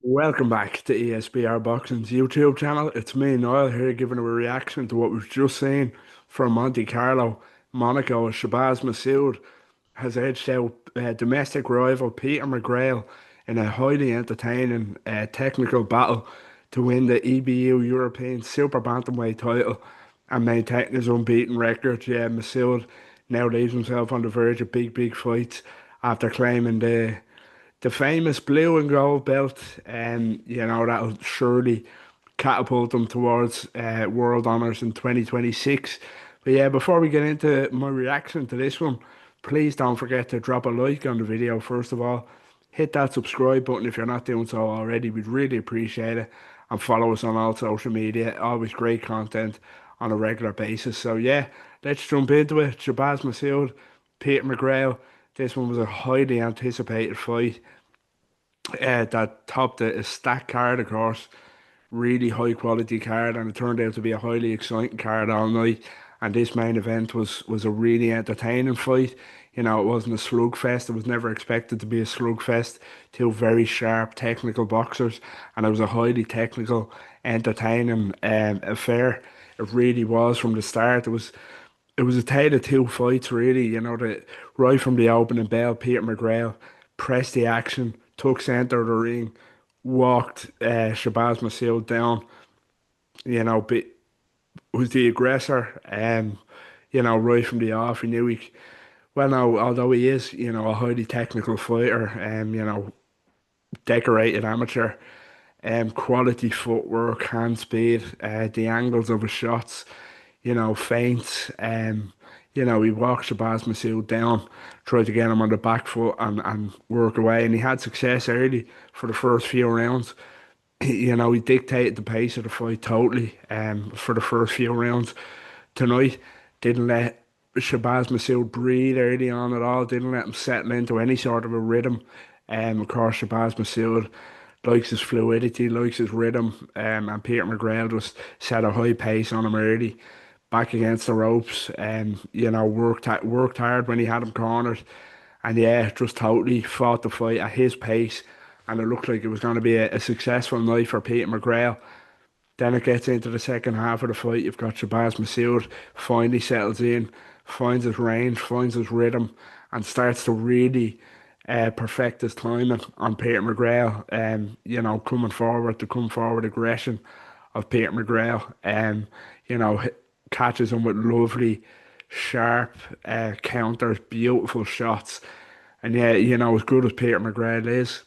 Welcome back to ESBR Boxing's YouTube channel. It's me, Niall, here giving a reaction to what we've just seen from Monte Carlo. Monaco, SHABAZ MASOUD has edged out domestic rival Peter McGrail in a highly entertaining technical battle to win the EBU European Super Bantamweight title and maintain his unbeaten record. Yeah, MASOUD now leaves himself on the verge of big fights after claiming the famous blue and gold belt, and that'll surely catapult them towards world honors in 2026. But yeah, before we get into my reaction to this one, please don't forget to drop a like on the video. First of all, hit that subscribe button if you're not doing so already. We'd really appreciate it. And follow us on all social media. Always great content on a regular basis. So yeah, let's jump into it. Shabazz Masood, Peter McGrail. This one was a highly anticipated fight that topped a stacked card, of course, really high quality card, and it turned out to be a highly exciting card all night. And this main event was a really entertaining fight. It wasn't a slugfest. It was never expected to be a slugfest. Two very sharp technical boxers, and it was a highly technical, entertaining affair. It really was from the start. It was a tale of two fights, really. Right from the opening bell, Peter McGrail pressed the action, took centre of the ring, walked Shabazz Masood down. But was the aggressor. Right from the off, he knew he. Well, no, although he is, a highly technical fighter, decorated amateur, quality footwork, hand speed, the angles of his shots, feints. He walked Shabazz Masood down, tried to get him on the back foot and work away, and he had success early for the first few rounds. He dictated the pace of the fight totally, for the first few rounds. Tonight, didn't let Shabazz Masood breathe early on at all, didn't let him settle into any sort of a rhythm. Of course, Shabazz Masood likes his fluidity, likes his rhythm, and Peter McGrail just set a high pace on him early, back against the ropes, and worked hard when he had him cornered, and yeah, just totally fought the fight at his pace, and it looked like it was going to be a successful night for Peter McGrail. Then it gets into the second half of the fight. You've got Shabazz Masood finally settles in, finds his range, finds his rhythm, and starts to really perfect his timing on Peter McGrail. Coming forward, to come forward aggression of Peter McGrail. You know, h- Catches him with lovely, sharp counters, beautiful shots. And yeah, as good as Peter McGrail is,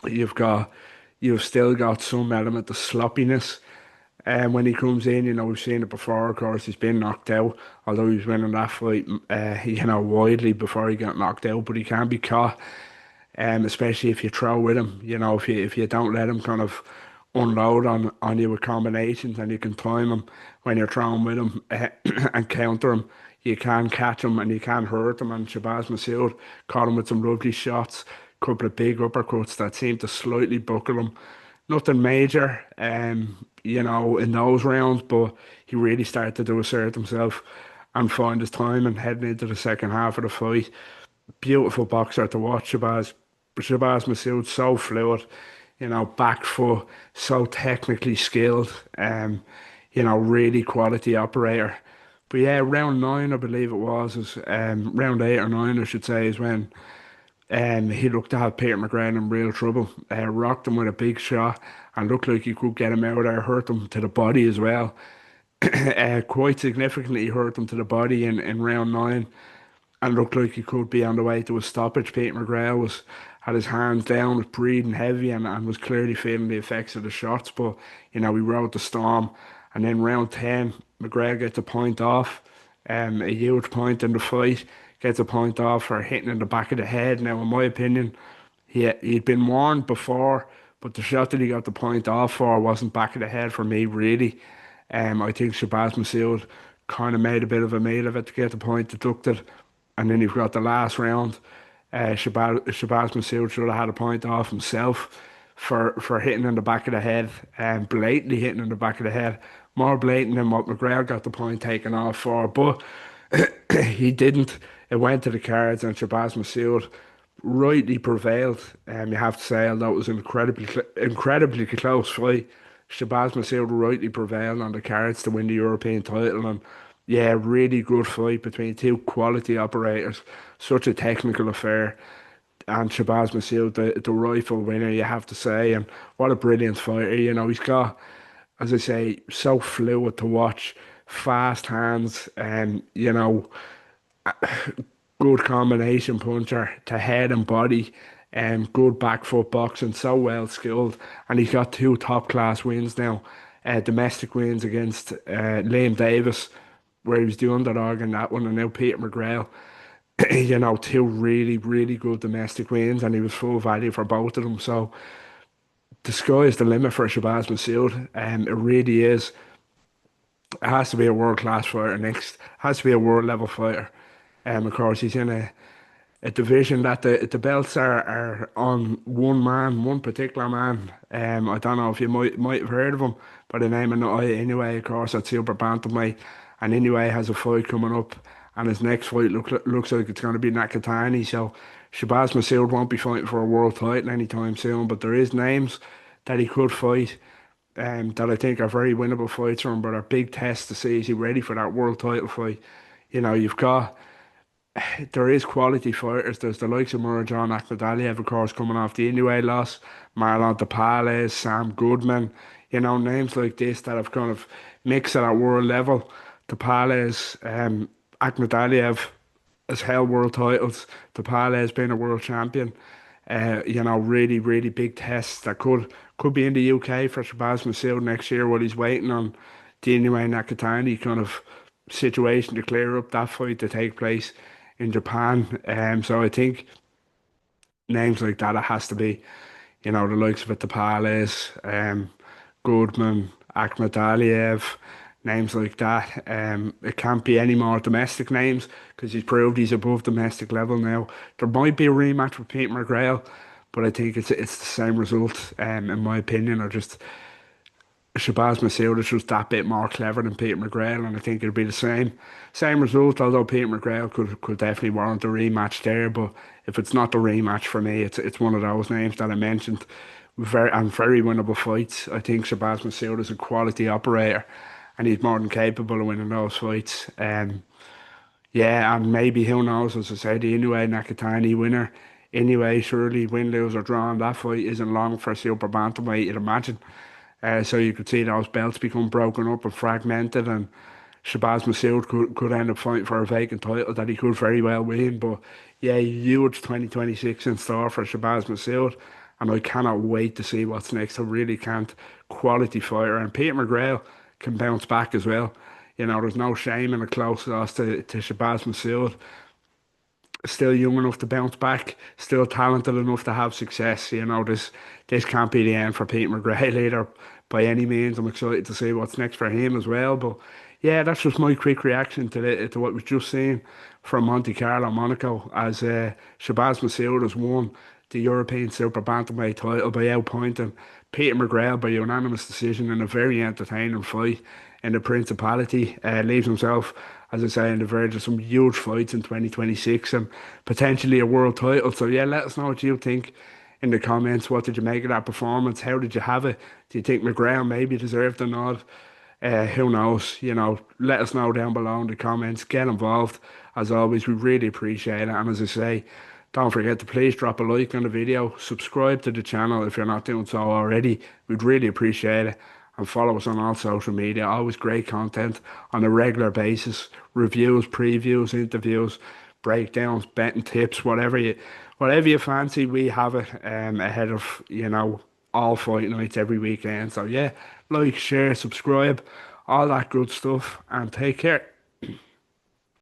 you've got you've still got some element of sloppiness. And when he comes in, we've seen it before. Of course, he's been knocked out, although he was winning that fight, widely before he got knocked out. But he can be caught, especially if you throw with him. If you don't let him kind of unload on you with combinations, and you can time him when you're throwing with him, and counter him. You can catch him and you can hurt him. And Shabazz Masood caught him with some lovely shots, couple of big uppercuts that seemed to slightly buckle him. Nothing major, in those rounds, but he really started to assert himself and find his time and heading into the second half of the fight. Beautiful boxer to watch, Shabazz Masood, so fluid, back foot, so technically skilled, really quality operator. But yeah, round nine, I believe it was round eight or nine, I should say, is when he looked to have Peter McGrain in real trouble. Rocked him with a big shot and looked like he could get him out there, hurt him to the body as well. Quite significantly hurt him to the body in round nine, and looked like he could be on the way to a stoppage. Pete McGrail had his hands down, was breathing heavy, and was clearly feeling the effects of the shots. But he rode the storm, and then round 10, McGrail gets a point off, a huge point in the fight. Gets a point off for hitting in the back of the head. Now, in my opinion, he'd been warned before, but the shot that he got the point off for wasn't back of the head for me, really. I think Shabazz Masood kind of made a bit of a meal of it to get the point deducted. And then you've got the last round. Shabazz Masood should have had a point off himself for hitting in the back of the head, and blatantly hitting in the back of the head. More blatant than what McGrail got the point taken off for. But he didn't. It went to the cards, and Shabazz Masood rightly prevailed. You have to say, although it was an incredibly close fight, Shabazz Masood rightly prevailed on the cards to win the European title. And yeah, really good fight between two quality operators. Such a technical affair. And Shabazz Masood, the rifle winner, you have to say. And what a brilliant fighter. He's got, as I say, so fluid to watch, fast hands, and, good combination puncher to head and body, and good back foot boxing, so well skilled. And he's got two top class wins now, domestic wins against Liam Davis, where he was the underdog in that one, and now Peter McGrail. Two really, really good domestic wins, and he was full value for both of them. So the sky is the limit for Shabazz Masood. It really is. It has to be a world class fighter next. Has to be a world level fighter. Of course, he's in a division that the belts are on one man, one particular man. I don't know if you might have heard of him by the name of Nai anyway, of course, at super bantamweight. And anyway has a fight coming up, and his next fight looks like it's going to be Nakatani. So Shabazz Masood won't be fighting for a world title anytime soon, but there is names that he could fight. That I think are very winnable fights for him, but are big tests to see is he ready for that world title fight. You've got there is quality fighters. There's the likes of Murajan Akhmadaliev, of course, coming off the Inoue loss, Marlon Tapales, Sam Goodman, names like this that have kind of mixed at world level. Tapales, Akhmadaliev has held world titles. Tapales has been a world champion. Really, really big tests that could be in the UK for Shabazz Masood next year while he's waiting on the Inoue Nakatani kind of situation to clear up that fight to take place in Japan. So I think names like that, it has to be, the likes of Tapales, Goodman, Akhmadaliev, names like that. It can't be any more domestic names because he's proved he's above domestic level now. There might be a rematch with Pete McGrail, but I think it's the same result, in my opinion, or just Shabazz Masood is just that bit more clever than Peter McGrail, and I think it'll be the same result. Although Peter McGrail could definitely warrant a rematch there, but if it's not the rematch for me, it's one of those names that I mentioned. Very winnable fights. I think Shabazz Masood is a quality operator, and he's more than capable of winning those fights. Yeah, and maybe who knows? As I said, the Inoue Nakatani winner. Anyway, surely win, lose or draw on that fight isn't long for super bantamweight, you'd imagine. So you could see those belts become broken up and fragmented, and Shabazz Masood could end up fighting for a vacant title that he could very well win. But yeah, huge 2026 in store for Shabazz Masood, and I cannot wait to see what's next. I really can't. Quality fighter, and Peter McGrail can bounce back as well. There's no shame in a close loss to Shabazz Masood. Still young enough to bounce back, still talented enough to have success. This can't be the end for Pete McGrail either by any means. I'm excited to see what's next for him as well. But yeah, that's just my quick reaction to what we've just seen from Monte Carlo, Monaco, as Shabazz Masood has won the European Super Bantamweight title by outpointing Peter McGrail by unanimous decision in a very entertaining fight in the Principality. Leaves himself, as I say, on the verge of some huge fights in 2026 and potentially a world title. So yeah, let us know what you think in the comments. What did you make of that performance? How did you have it? Do you think McGrail maybe deserved the nod? Who knows? Let us know down below in the comments. Get involved. As always, we really appreciate it. And as I say, don't forget to please drop a like on the video. Subscribe to the channel if you're not doing so already. We'd really appreciate it. And follow us on all social media. Always great content on a regular basis. Reviews, previews, interviews, breakdowns, betting tips, whatever you fancy, we have it ahead of, all fight nights every weekend. So yeah, like, share, subscribe, all that good stuff, and take care.